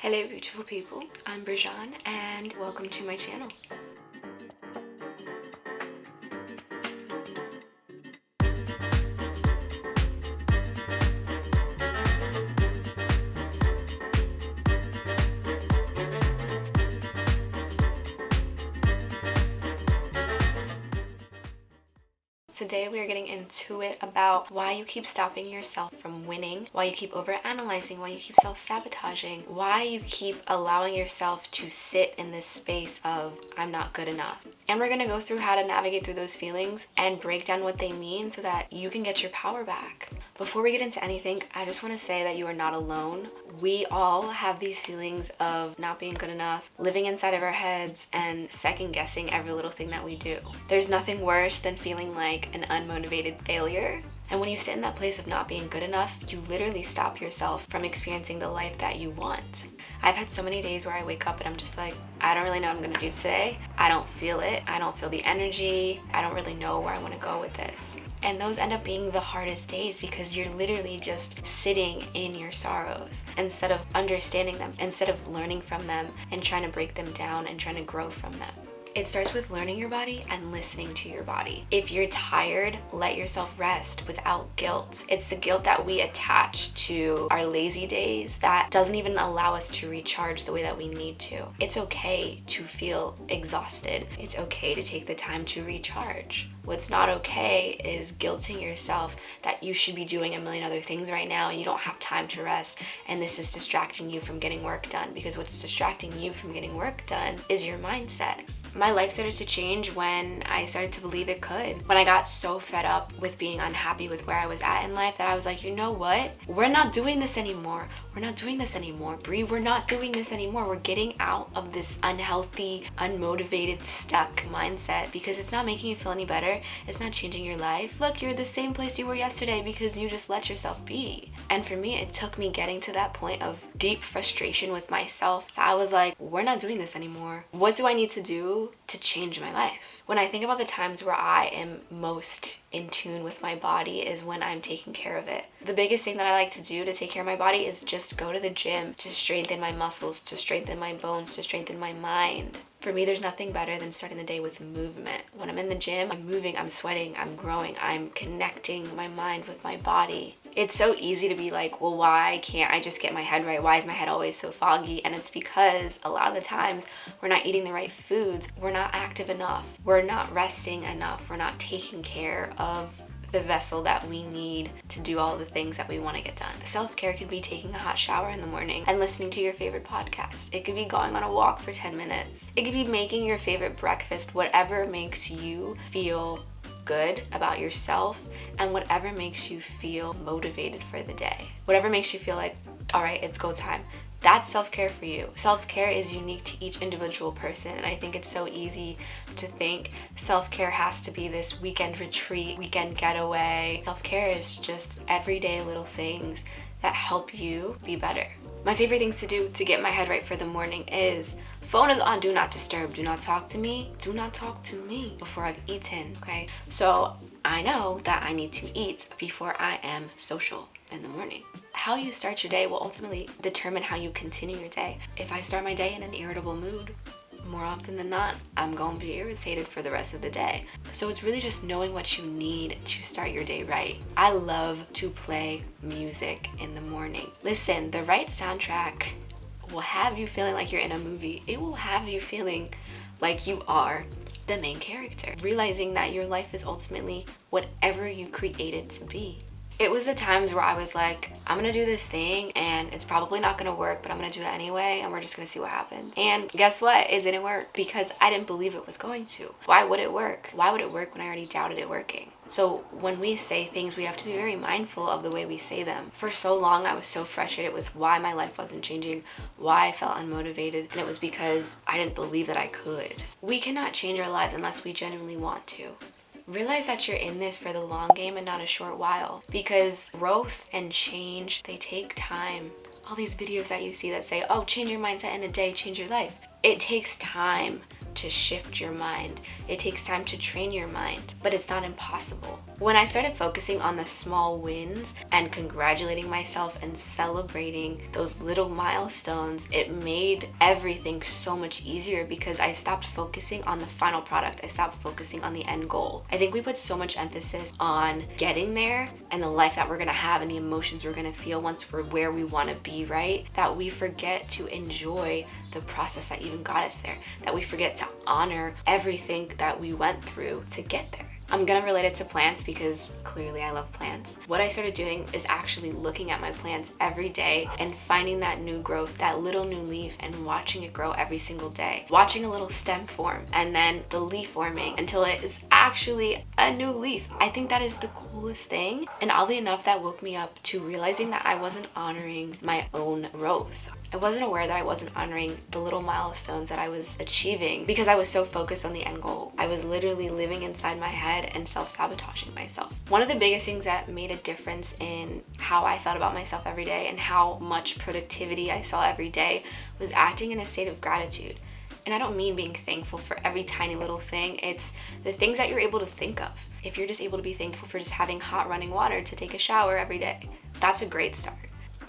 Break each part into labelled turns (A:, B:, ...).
A: Hello beautiful people, I'm Brijan and welcome to my channel. Today we are getting into it about why you keep stopping yourself from winning, why you keep overanalyzing, why you keep self-sabotaging, why you keep allowing yourself to sit in this space of I'm not good enough. And we're going to go through how to navigate through those feelings and break down what they mean so that you can get your power back. Before we get into anything, I just want to say that you are not alone. We all have these feelings of not being good enough, living inside of our heads, and second guessing every little thing that we do. There's nothing worse than feeling like an unmotivated failure. And when you sit in that place of not being good enough, you literally stop yourself from experiencing the life that you want. I've had so many days where I wake up and I'm just like, I don't really know what I'm gonna do today. I don't feel it. I don't feel the energy. I don't really know where I wanna go with this. And those end up being the hardest days because you're literally just sitting in your sorrows instead of understanding them, instead of learning from them and trying to break them down and trying to grow from them. It starts with learning your body and listening to your body. If you're tired, let yourself rest without guilt. It's the guilt that we attach to our lazy days that doesn't even allow us to recharge the way that we need to. It's okay to feel exhausted. It's okay to take the time to recharge. What's not okay is guilting yourself that you should be doing a million other things right now. You don't have time to rest, and this is distracting you from getting work done, because what's distracting you from getting work done is your mindset. My life started to change when I started to believe it could. When I got so fed up with being unhappy with where I was at in life that I was like, you know what? We're not doing this anymore. We're not doing this anymore, Brie. We're not doing this anymore. We're getting out of this unhealthy, unmotivated, stuck mindset because it's not making you feel any better. It's not changing your life. Look, you're the same place you were yesterday because you just let yourself be. And for me, it took me getting to that point of deep frustration with myself. I was like, we're not doing this anymore. What do I need to do to change my life? When I think about the times where I am most in tune with my body is when I'm taking care of it. The biggest thing that I like to do to take care of my body is just go to the gym to strengthen my muscles, to strengthen my bones, to strengthen my mind. For me, there's nothing better than starting the day with movement. When I'm in the gym, I'm moving, I'm sweating, I'm growing, I'm connecting my mind with my body. It's so easy to be like, well, why can't I just get my head right? Why is my head always so foggy? And it's because a lot of the times we're not eating the right foods, we're not active enough, we're not resting enough, we're not taking care of the vessel that we need to do all the things that we want to get done. Self-care could be taking a hot shower in the morning and listening to your favorite podcast. It could be going on a walk for 10 minutes. It could be making your favorite breakfast, whatever makes you feel good about yourself and whatever makes you feel motivated for the day. Whatever makes you feel like, all right, it's go time. That's self-care for you. Self-care is unique to each individual person, and I think it's so easy to think self-care has to be this weekend retreat, weekend getaway. Self-care is just everyday little things that help you be better. My favorite things to do to get my head right for the morning is phone is on do not disturb. Do not talk to me. Do not talk to me before I've eaten, okay? So I know that I need to eat before I am social in the morning. How you start your day will ultimately determine how you continue your day. If I start my day in an irritable mood, more often than not, I'm going to be irritated for the rest of the day. So it's really just knowing what you need to start your day right. I love to play music in the morning. Listen, the right soundtrack will have you feeling like you're in a movie. It will have you feeling like you are the main character. Realizing that your life is ultimately whatever you create it to be. It was the times where I was like, I'm gonna do this thing and it's probably not gonna work, but I'm gonna do it anyway and we're just gonna see what happens. And guess what? It didn't work because I didn't believe it was going to. Why would it work? Why would it work when I already doubted it working? So when we say things, we have to be very mindful of the way we say them. For so long, I was so frustrated with why my life wasn't changing, why I felt unmotivated, and it was because I didn't believe that I could. We cannot change our lives unless we genuinely want to. Realize that you're in this for the long game and not a short while, because growth and change, they take time. All these videos that you see that say, oh, change your mindset in a day, change your life. It takes time to shift your mind. It takes time to train your mind, but it's not impossible. When I started focusing on the small wins and congratulating myself and celebrating those little milestones, it made everything so much easier because I stopped focusing on the final product. I stopped focusing on the end goal. I think we put so much emphasis on getting there and the life that we're gonna have and the emotions we're gonna feel once we're where we wanna be, right? That we forget to enjoy the process that even got us there, that we forget to honor everything that we went through to get there. I'm gonna relate it to plants because clearly I love plants. What I started doing is actually looking at my plants every day and finding that new growth, that little new leaf, and watching it grow every single day. Watching a little stem form and then the leaf forming until it is actually a new leaf. I think that is the coolest thing. And oddly enough, that woke me up to realizing that I wasn't honoring my own growth. I wasn't aware that I wasn't honoring the little milestones that I was achieving because I was so focused on the end goal. I was literally living inside my head and self-sabotaging myself. One of the biggest things that made a difference in how I felt about myself every day and how much productivity I saw every day was acting in a state of gratitude. And I don't mean being thankful for every tiny little thing. It's the things that you're able to think of. If you're just able to be thankful for just having hot running water to take a shower every day, that's a great start.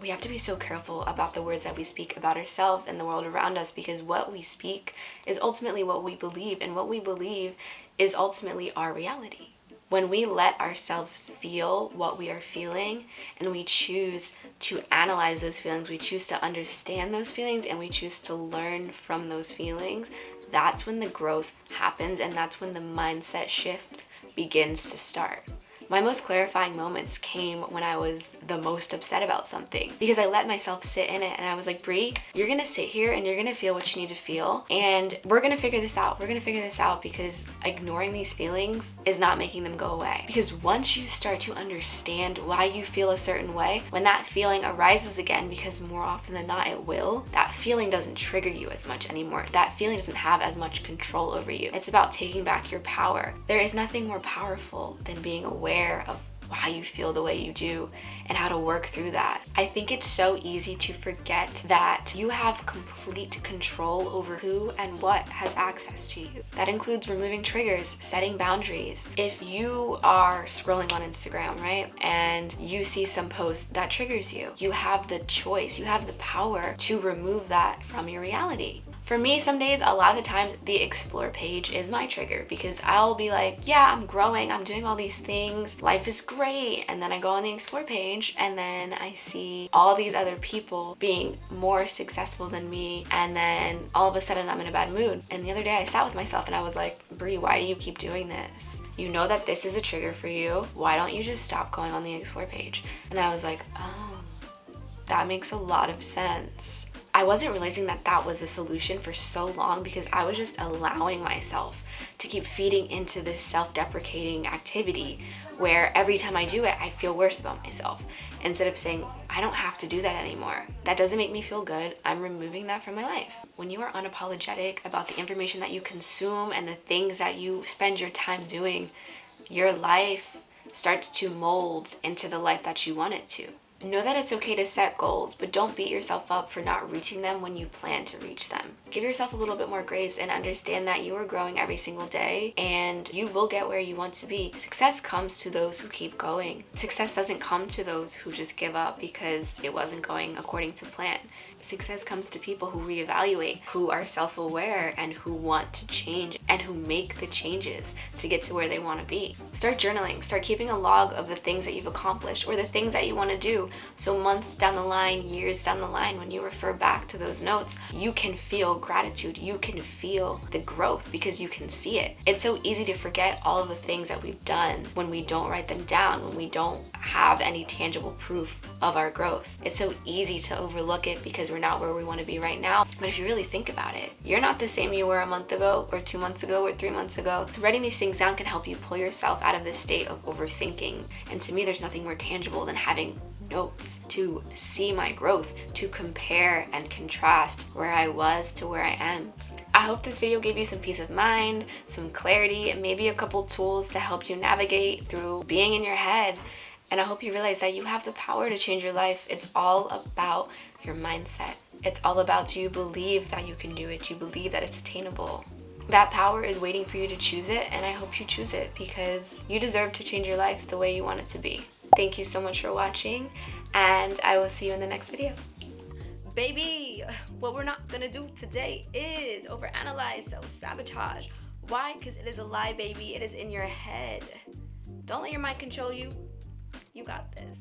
A: We have to be so careful about the words that we speak about ourselves and the world around us because what we speak is ultimately what we believe, and what we believe is ultimately our reality. When we let ourselves feel what we are feeling and we choose to analyze those feelings, we choose to understand those feelings, and we choose to learn from those feelings, that's when the growth happens, and that's when the mindset shift begins to start. My most clarifying moments came when I was the most upset about something because I let myself sit in it and I was like, Bree, you're gonna sit here and you're gonna feel what you need to feel, and we're gonna figure this out. We're gonna figure this out because ignoring these feelings is not making them go away. Because once you start to understand why you feel a certain way, when that feeling arises again, because more often than not it will, that feeling doesn't trigger you as much anymore. That feeling doesn't have as much control over you. It's about taking back your power. There is nothing more powerful than being aware of why you feel the way you do and how to work through that. I think it's so easy to forget that you have complete control over who and what has access to you. That includes removing triggers, setting boundaries. If you are scrolling on Instagram, right, and you see some post that triggers you, you have the choice, you have the power to remove that from your reality. For me, some days, a lot of the times, the explore page is my trigger because I'll be like, yeah, I'm growing, I'm doing all these things, life is great. And then I go on the explore page and then I see all these other people being more successful than me. And then all of a sudden I'm in a bad mood. And the other day I sat with myself and I was like, Bree, why do you keep doing this? You know that this is a trigger for you. Why don't you just stop going on the explore page? And then I was like, oh, that makes a lot of sense. I wasn't realizing that that was a solution for so long because I was just allowing myself to keep feeding into this self-deprecating activity where every time I do it, I feel worse about myself. Instead of saying, I don't have to do that anymore. That doesn't make me feel good. I'm removing that from my life. When you are unapologetic about the information that you consume and the things that you spend your time doing, your life starts to mold into the life that you want it to. Know that it's okay to set goals, but don't beat yourself up for not reaching them when you plan to reach them. Give yourself a little bit more grace and understand that you are growing every single day and you will get where you want to be. Success comes to those who keep going. Success doesn't come to those who just give up because it wasn't going according to plan. Success comes to people who reevaluate, who are self-aware, and who want to change and who make the changes to get to where they want to be. Start journaling. Start keeping a log of the things that you've accomplished or the things that you want to do. So months down the line, years down the line, when you refer back to those notes, you can feel gratitude. You can feel the growth because you can see it. It's so easy to forget all of the things that we've done when we don't write them down, when we don't have any tangible proof of our growth. It's so easy to overlook it because we're not where we want to be right now. But if you really think about it, you're not the same you were a month ago or 2 months ago or 3 months ago. So writing these things down can help you pull yourself out of this state of overthinking. And to me, there's nothing more tangible than having notes to see my growth, to compare and contrast where I was to where I am. I hope this video gave you some peace of mind, some clarity, and maybe a couple tools to help you navigate through being in your head. And I hope you realize that you have the power to change your life. It's all about your mindset. It's all about, do you believe that you can do it? Do you believe that it's attainable? That power is waiting for you to choose it, and I hope you choose it because you deserve to change your life the way you want it to be. Thank you so much for watching, and I will see you in the next video. Baby, what we're not gonna do today is overanalyze, self-sabotage. Why? Because it is a lie, baby. It is in your head. Don't let your mind control you. You got this.